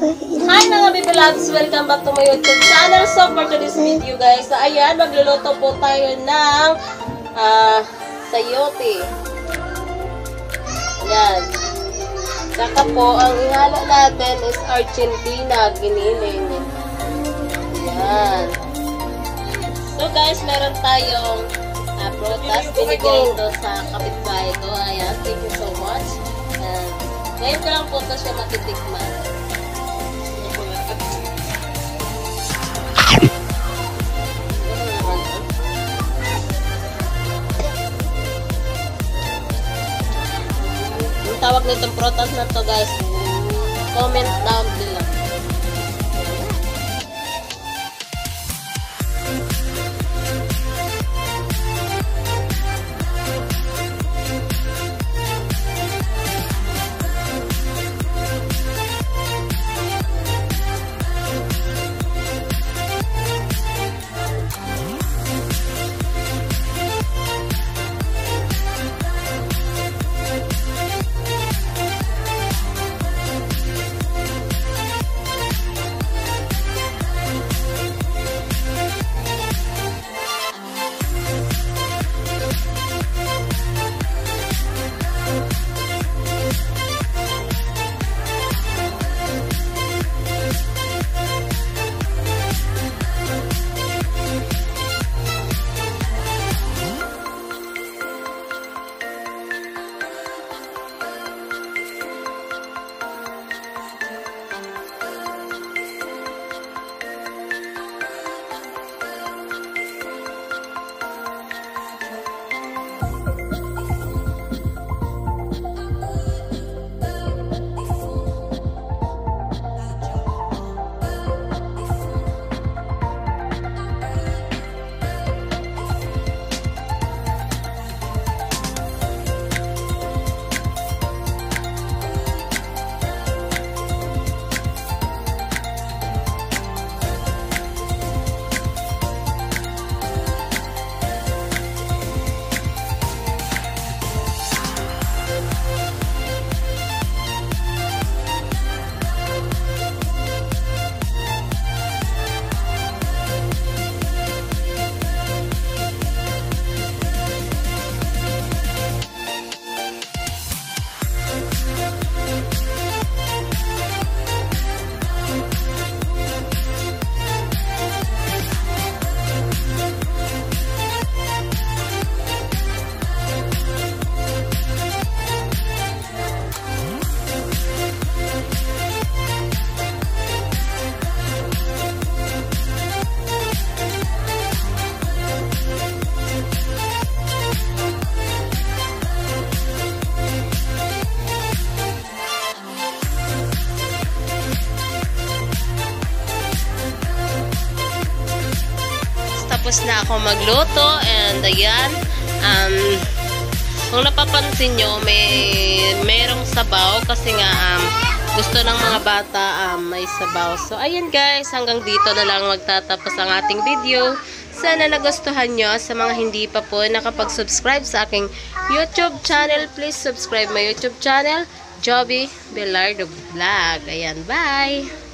Hi mga baby loves! Welcome back to my YouTube channel. So for today's video guys, ayan, magluluto po tayo ng sayote. Ayan. Saka po, ang ihalo natin is Argentina, giniling. Ayan. So guys, meron tayong prutas. Binigay ito sa kapitbahay ko. Ayan, thank you so much. Ayan. Ngayon ko lang po ito siya matitikman. Ang tawag nitong prutas na to guys, comment down below. Tapos na ako magluto and ayan, kung napapansin nyo, merong sabaw kasi nga gusto ng mga bata may sabaw. So ayan guys, hanggang dito na lang magtatapos ang ating video. Sana nagustuhan nyo. Sa mga hindi pa po nakapag-subscribe sa aking YouTube channel, please subscribe my YouTube channel, Joby Belardo Vlog. Ayan, bye!